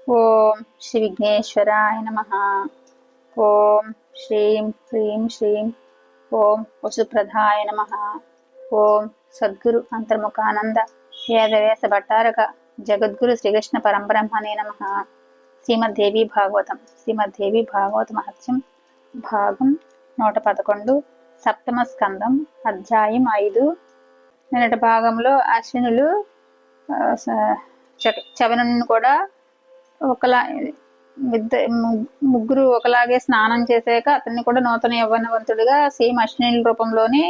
ఓం శ్రీ విఘ్నేశ్వరాయ నమః. ఓం శ్రీం హ్రీం శ్రీం ఓం వసుప్రధాయ నమః. ఓం సద్గురు అంతర్ముఖానంద వేదవ్యాస భట్టారక జగద్గురు శ్రీకృష్ణ పరంబ్రహ్మణే నమః. శ్రీమద్దేవి భాగవత మహత్యం భాగం 111 సప్తమ స్కందం అధ్యాయం 5. నిన్నటి భాగంలో అశ్వినులు చవనుని కూడా ముగ్గురు ఒకలాగే స్నానం చేసాక అతన్ని కూడా నూతన యవ్వనవంతుడిగా సేమ్ అశ్విని రూపంలోనే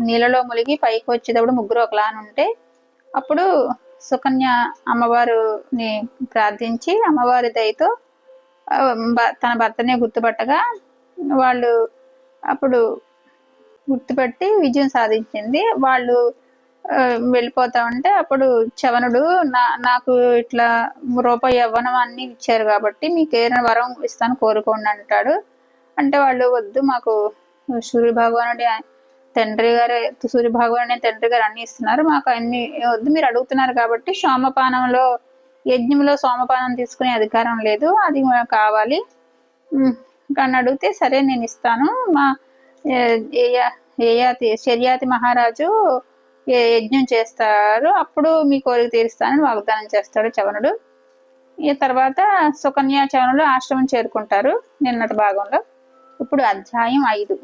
నీళ్ళలో ములిగి పైకి వచ్చేటప్పుడు ముగ్గురు ఒకలానుంటే అప్పుడు సుకన్య అమ్మవారిని ప్రార్థించి అమ్మవారి దయతో తన భర్తనే గుర్తుపట్టగా వాళ్ళు అప్పుడు గుర్తుపట్టి విజయం సాధించింది. వాళ్ళు వెళ్ళిపోతా ఉంటే అప్పుడు చవనుడు నాకు ఇట్లా రూపాయి యవ్వనం అన్ని ఇచ్చారు కాబట్టి మీకు ఏదైనా వరం ఇస్తాను కోరుకోండి అంటాడు. అంటే వాళ్ళు వద్దు, మాకు సూర్యభగవానుడి తండ్రి గారు అన్ని ఇస్తున్నారు, మాకు అన్ని వద్దు, మీరు అడుగుతున్నారు కాబట్టి యజ్ఞంలో సోమపానం తీసుకునే అధికారం లేదు, అది కావాలి కానీ అడిగితే సరే నేను ఇస్తాను. మా శర్యాతి మహారాజు యజ్ఞం చేస్తారు, అప్పుడు మీ కోరిక తీరుస్తానని వాగ్దానం చేస్తాడు చవనుడు. ఈ తర్వాత సుకన్య చవనులు ఆశ్రమం చేరుకుంటారు నిన్నటి భాగంలో. ఇప్పుడు అధ్యాయం 5.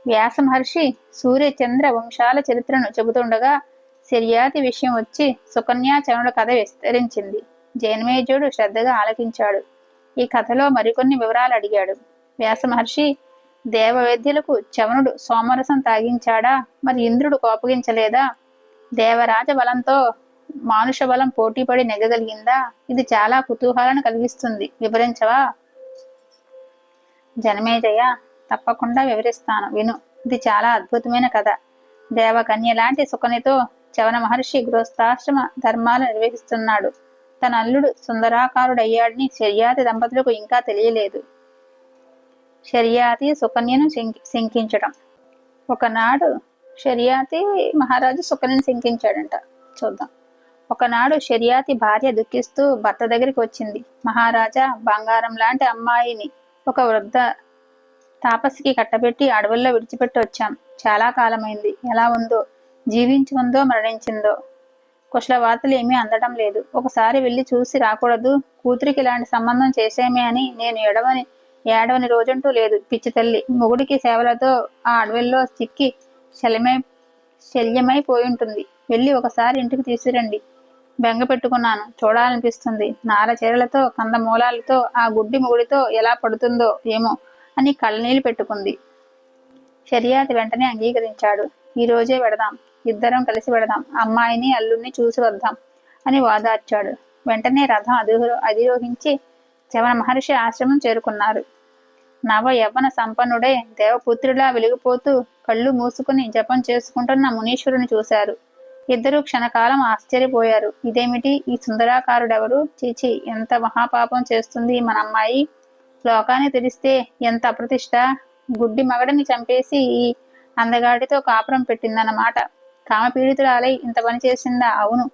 వ్యాస మహర్షి సూర్య చంద్ర వంశాల చరిత్రను చెబుతుండగా శర్యాతి విషయం వచ్చి సుకన్య చవనుల కథ విస్తరించింది. జనమేజయుడు శ్రద్ధగా ఆలకించాడు. ఈ కథలో మరికొన్ని వివరాలు అడిగాడు. వ్యాస మహర్షి, దేవవేద్యులకు చవనుడు సోమరసం తాగించాడా? మరి ఇంద్రుడు కోపగించలేదా? దేవరాజ బలంతో మానుష బలం పోటీపడి నెగ్గగలిగిందా? ఇది చాలా కుతూహలాన్ని కలిగిస్తుంది, వివరించవా? జనమేజయ, తప్పకుండా వివరిస్తాను, విను. ఇది చాలా అద్భుతమైన కథ. దేవకన్య లాంటి సుకనితో చవన మహర్షి గృహస్థాశ్రమ ధర్మాలు నిర్వహిస్తున్నాడు. తన అల్లుడు సుందరాకారుడయ్యాడని శర్యాతి దంపతులకు ఇంకా తెలియలేదు. శర్యాతి సుకన్యను శంకించడం. ఒకనాడు శర్యాతి మహారాజు సుకన్యను శంకించాడంట. చూద్దాం. ఒకనాడు శర్యాతి భార్య దుఃఖిస్తూ భర్త దగ్గరికి వచ్చింది. మహారాజా, బంగారం లాంటి అమ్మాయిని ఒక వృద్ధ తాపసికి కట్టబెట్టి అడవుల్లో విడిచిపెట్టి వచ్చాం. చాలా కాలమైంది. ఎలా ఉందో, జీవించి ఉందో మరణించిందో కుశల వార్తలు ఏమీ అందడం లేదు. ఒకసారి వెళ్ళి చూసి రాకూడదు? కూతురికి ఇలాంటి సంబంధం చేసేమే అని నేను ఏడవని రోజంటూ లేదు. పిచ్చి తల్లి, మొగుడికి సేవలతో ఆ అడవుల్లో చిక్కి శల్యమై ఉంటుంది. వెళ్ళి ఒకసారి ఇంటికి తీసుకురండి. బెంగ పెట్టుకున్నాను, చూడాలనిపిస్తుంది. నార చీరలతో కందమూలాలతో ఆ గుడ్డి మొగుడితో ఎలా పడుతుందో ఏమో అని కళ్ళనీళ్ళు పెట్టుకుంది. శర్యాతి వెంటనే అంగీకరించాడు. ఈ రోజే వెడదాం, ఇద్దరం కలిసి వెడదాం, అమ్మాయిని అల్లుణ్ణి చూసి వద్దాం అని వాదార్చాడు. వెంటనే రథం అధిరోహించి చవన మహర్షి ఆశ్రమం చేరుకున్నారు. నవ యవ్వన సంపన్నుడే దేవపుత్రులా వెలిగిపోతూ కళ్ళు మూసుకుని జపం చేసుకుంటున్న మునీశ్వరుని చూశారు. ఇద్దరూ క్షణకాలం ఆశ్చర్యపోయారు. ఇదేమిటి? ఈ సుందరాకారుడెవరు? చీచి, ఎంత మహాపాపం చేస్తుంది మన అమ్మాయి! లోకాన్ని తెలిస్తే ఎంత అప్రతిష్ట! గుడ్డి మగడిని చంపేసి ఈ అందగాడితో కాపురం పెట్టిందన్నమాట. కామపీడితురాలై ఇంత పని చేసిందా? అవును.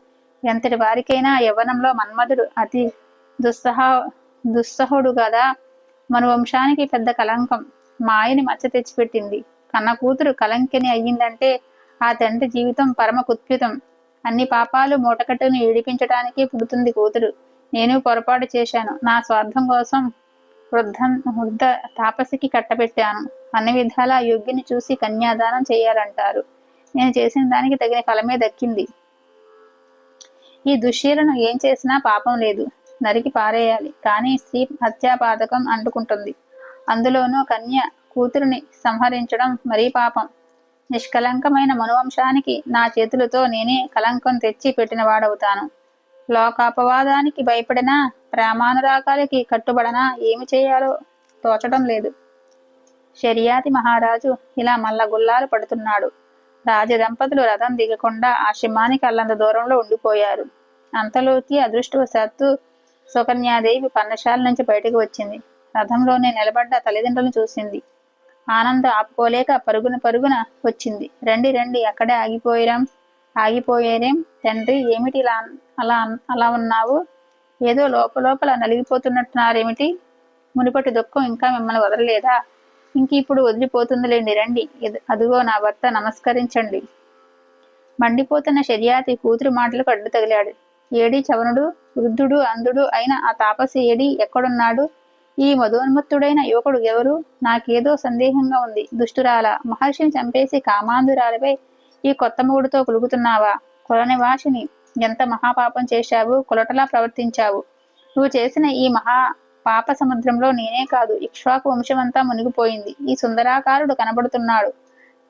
ఎంతటి వారికైనా యవ్వనంలో మన్మధుడు అతి దుస్సహుడు కదా. మన వంశానికి పెద్ద కలంకం. మాయని మచ్చ తెచ్చిపెట్టింది. కన్న కూతురు కలంకిని అయ్యిందంటే ఆ తండ్రి జీవితం పరమ కుత్పితం. అన్ని పాపాలు మూటకట్టును ఏడిపించడానికి పుడుతుంది కూతురు. నేను పొరపాటు చేశాను. నా స్వార్థం కోసం వృద్ధ తాపసికి కట్టబెట్టాను. అన్ని విధాలా యోగ్యని చూసి కన్యాదానం చేయాలంటారు. నేను చేసిన దానికి తగిన ఫలమే దక్కింది. ఈ దుశ్శీలను ఏం చేసినా పాపం లేదు, నరికి పారేయాలి. కానీ స్త్రీ హత్యాపాతకం అంటుకుంటుంది. అందులోనూ కన్య కూతురుని సంహరించడం మరీ పాపం. నిష్కలంకమైన మనువంశానికి నా చేతులతో నేనే కలంకం తెచ్చి పెట్టిన వాడవుతాను. లోకాపవాదానికి భయపడినా, ప్రేమానురాగాలకి కట్టుబడనా ఏమి చేయాలో తోచడం లేదు. శర్యాతి మహారాజు ఇలా మల్లగుల్లాలు పడుతున్నాడు. రాజదంపతులు రథం దిగకుండా ఆశ్రమానికి అల్లంత దూరంలో ఉండిపోయారు. అంతలోకి అదృష్టవశాత్తు సుకన్యాదేవి పర్ణశాల నుంచి బయటకు వచ్చింది. రథంలోనే నిలబడ్డ తల్లిదండ్రులను చూసింది. ఆనందం ఆపుకోలేక పరుగున వచ్చింది. రండి రండి, అక్కడే ఆగిపోయారేం తండ్రి? ఏమిటి అలా ఉన్నావు? ఏదో లోపల నలిగిపోతున్నట్టున్నారేమిటి? మునుపటి దుఃఖం ఇంకా మిమ్మల్ని వదలలేదా? ఇంక ఇప్పుడు వదిలిపోతుందిలేండి, రండి, అదుగో నా భర్త, నమస్కరించండి. మండిపోతున్న శర్యాతి కూతురు మాటలకు అడ్డు తగిలాడు. ఏడి చవనుడు? వృద్ధుడు అంధుడు అయిన ఆ తాపసి ఏడి? ఎక్కడున్నాడు? ఈ మధోన్మత్తుడైన యువకుడు ఎవరు? నాకేదో సందేహంగా ఉంది. దుష్టురాల, మహర్షిని చంపేసి కామాంధురాలపై ఈ కొత్త మొగుడుతో కులుగుతున్నావా? కులనివాసిని, ఎంత మహాపాపం చేశావు! కులటలా ప్రవర్తించావు. నువ్వు చేసిన ఈ మహా పాప సముద్రంలో నేనే కాదు, ఇక్ష్వాకు వంశమంతా మునిగిపోయింది. ఈ సుందరాకారుడు కనబడుతున్నాడు.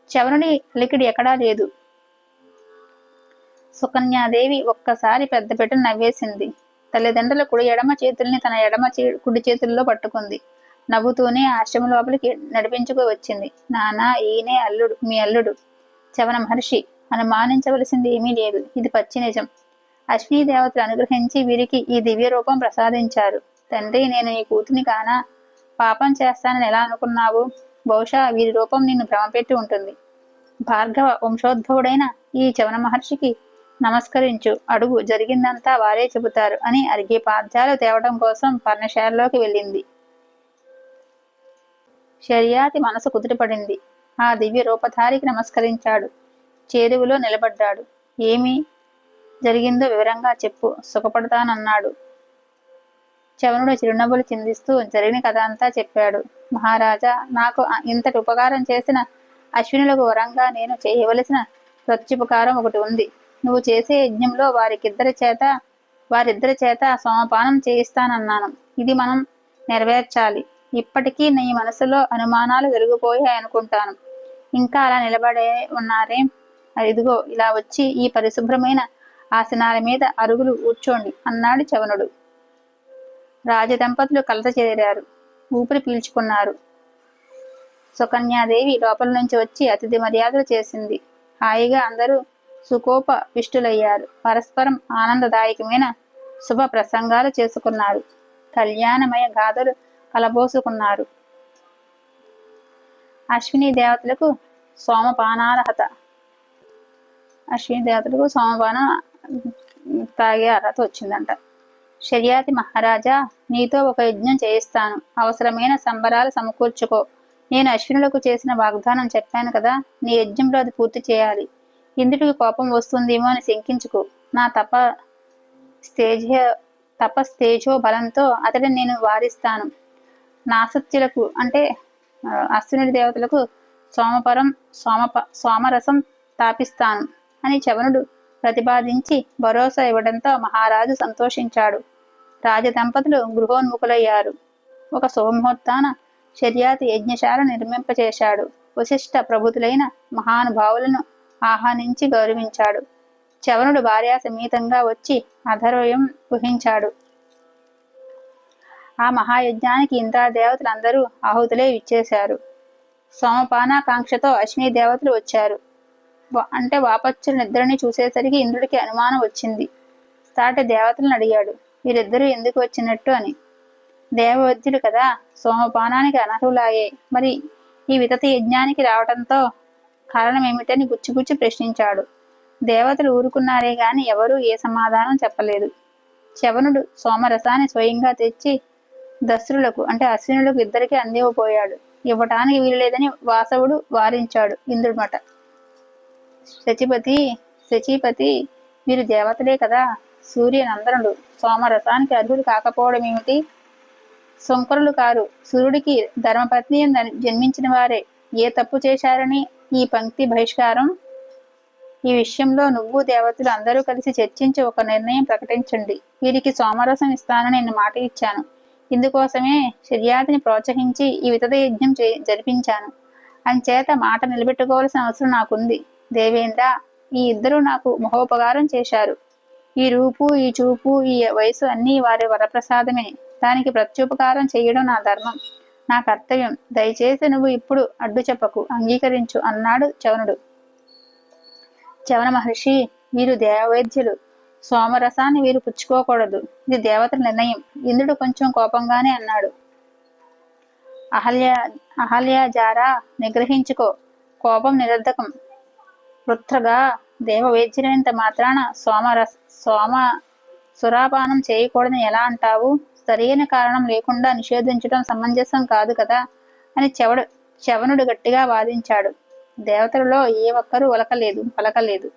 చవనుడి అలికిడి ఎక్కడా లేదు. సుకన్యాదేవి ఒక్కసారి పెద్ద పెట్టును నవ్వేసింది. తల్లిదండ్రుల కుడి ఎడమ చేతుల్ని తన కుడి చేతుల్లో పట్టుకుంది. నవ్వుతూనే ఆశ్రమం లోపలికి నడిపించుకు వచ్చింది. నానా, ఈయనే అల్లుడు, మీ అల్లుడు చవన మహర్షి. అనుమానించవలసింది ఏమీ లేదు. ఇది పచ్చి నిజం. అశ్విని దేవతలు అనుగ్రహించి వీరికి ఈ దివ్య రూపం ప్రసాదించారు. తండ్రి, నేను ఈ కూతుని కానా? పాపం చేస్తానని ఎలా అనుకున్నావు? బహుశా వీరి రూపం నిన్ను భ్రమపెట్టి ఉంటుంది. భార్గవ వంశోద్భవుడైన ఈ చవన మహర్షికి నమస్కరించు, అడుగు, జరిగిందంతా వారే చెబుతారు అని పాద్యాలు తేవడం కోసం పర్ణశాలలోకి వెళ్ళింది. శర్యాతి మనసు కుదుటపడింది. ఆ దివ్య రూపధారికి నమస్కరించాడు. చేరువులో నిలబడ్డాడు. ఏమి జరిగిందో వివరంగా చెప్పు, సుఖపడతానన్నాడు. చవనుడు చిరునవ్వులు చిందిస్తూ జరిగిన కథ అంతా చెప్పాడు. మహారాజా, నాకు ఇంతటి ఉపకారం చేసిన అశ్వినులకు వరంగా నేను చేయవలసిన ప్రత్యుపకారం ఒకటి ఉంది. నువ్వు చేసే యజ్ఞంలో వారిద్దరి చేత సోమపానం చేయిస్తానన్నాను. ఇది మనం నెరవేర్చాలి. ఇప్పటికీ నీ మనసులో అనుమానాలు వెలిగిపోయాయనుకుంటాను. ఇంకా అలా నిలబడే ఉన్నారే? ఇదిగో ఇలా వచ్చి ఈ పరిశుభ్రమైన ఆసనాల మీద అరుగులు కూర్చోండి అన్నాడు చవనుడు. రాజదంపతులు కలత చేరారు. ఊపిరి పీల్చుకున్నారు. సుకన్యాదేవి లోపల నుంచి వచ్చి అతిథి మర్యాదలు చేసింది. హాయిగా అందరూ సుకోప విష్టులయ్యారు. పరస్పరం ఆనందదాయకమైన శుభ ప్రసంగాలు చేసుకున్నారు. కళ్యాణమయ గాథలు కలబోసుకున్నారు. అశ్విని దేవతలకు సోమపానార్హత. సోమపానం తాగే అర్హత వచ్చిందంట. శర్యాతి మహారాజా, నీతో ఒక యజ్ఞం చేయిస్తాను. అవసరమైన సంబరాలు సమకూర్చుకో. నేను అశ్వినులకు చేసిన వాగ్దానం చెప్పాను కదా, నీ యజ్ఞంలో అది పూర్తి చేయాలి. ఇంద్రుడికి కోపం వస్తుందేమో అని శంకించుకో. నా తపస్తేజో బలంతో అతడిని నేను వారిస్తాను. నాసత్యులకు అంటే అశ్వినుడి దేవతలకు సోమరసం తాపిస్తాను అని చవనుడు ప్రతిపాదించి భరోసా ఇవ్వడంతో మహారాజు సంతోషించాడు. రాజదంపతులు గృహోన్ముఖులయ్యారు. ఒక శుభముహూర్తాన శర్యాతి యజ్ఞశాల నిర్మింపచేశాడు. వశిష్ఠ ప్రభుతులైన మహానుభావులను ఆహ్వానించి గౌరవించాడు. చవనుడు భార్యా సమేతంగా వచ్చి అధర్వయం వహించాడు. ఆ మహాయజ్ఞానికి ఇంద్రదేవతలందరూ ఆహుతులే ఇచ్చేశారు. సోమపానాకాంక్షతో అశ్విని దేవతలు వచ్చారు. వాపచ్చుల నిద్రని చూసేసరికి ఇంద్రుడికి అనుమానం వచ్చింది. సాటి దేవతలను అడిగాడు, వీరిద్దరూ ఎందుకు వచ్చినట్టు అని. దేవవైద్యులు కదా, సోమపానానికి అనర్హులాయే, మరి ఈ వితత యజ్ఞానికి రావడంతో కారణమేమిటని గుచ్చిగుచ్చి ప్రశ్నించాడు. దేవతలు ఊరుకున్నారే గాని ఎవరూ ఏ సమాధానం చెప్పలేదు. చవనుడు సోమరసాన్ని స్వయంగా తెచ్చి దస్రులకు అంటే అశ్వినులకు ఇద్దరికీ అందివ్వబోయాడు. ఇవ్వటానికి వీలులేదని వాసవుడు వారించాడు. ఇంద్రుడమట, శచీపతి, మీరు దేవతలే కదా, సూర్యనందనుడు, సోమరసానికి అర్హులు కాకపోవడం ఏమిటి? శంకరులు కారు, సూర్యుడికి ధర్మపత్ని జన్మించిన వారే. ఏ తప్పు చేశారని ఈ పంక్తి బహిష్కారం? ఈ విషయంలో నువ్వు దేవతలు అందరూ కలిసి చర్చించి ఒక నిర్ణయం ప్రకటించండి. వీరికి సోమరసం ఇస్తానని నేను మాట ఇచ్చాను. ఇందుకోసమే శర్యాతిని ప్రోత్సహించి ఈ వితత యజ్ఞం జరిపించాను. అంచేత మాట నిలబెట్టుకోవాల్సిన అవసరం నాకుంది. దేవేంద్ర, ఈ ఇద్దరు నాకు మహోపకారం చేశారు. ఈ రూపు, ఈ చూపు, ఈ వయసు అన్నీ వారి వరప్రసాదమే. దానికి ప్రత్యుపకారం చేయడం నా ధర్మం, నా కర్తవ్యం. దయచేసి నువ్వు ఇప్పుడు అడ్డు చెప్పకు, అంగీకరించు అన్నాడు చవనుడు. చవన మహర్షి, వీరు దేవవైద్యులు. సోమరసాన్ని వీరు పుచ్చుకోకూడదు. ఇది దేవతల నిర్ణయం. ఇంద్రుడు కొంచెం కోపంగానే అన్నాడు. అహల్యాజారా, నిగ్రహించుకో. కోపం నిరర్ధకం. వృత్రగా దేవవైద్యులైనంత మాత్రాన సురాపానం చేయకూడదని ఎలా అంటావు? సరైన కారణం లేకుండా నిషేధించడం సమంజసం కాదు కదా అని చవనుడు గట్టిగా వాదించాడు. దేవతలలో ఏ ఒక్కరూ పలకలేదు.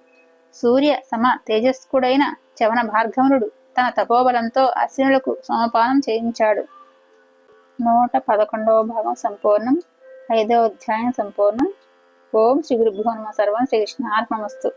సూర్య సమ తేజస్కుడైన చవన భార్గవనుడు తన తపోబలంతో అశ్వినులకు సోమపానం చేయించాడు. 111వ భాగం సంపూర్ణం. 5వ అధ్యాయం సంపూర్ణం. ఓం శ్రీ గురుభ్యో నమః. సర్వం శ్రీకృష్ణార్పణమస్తు.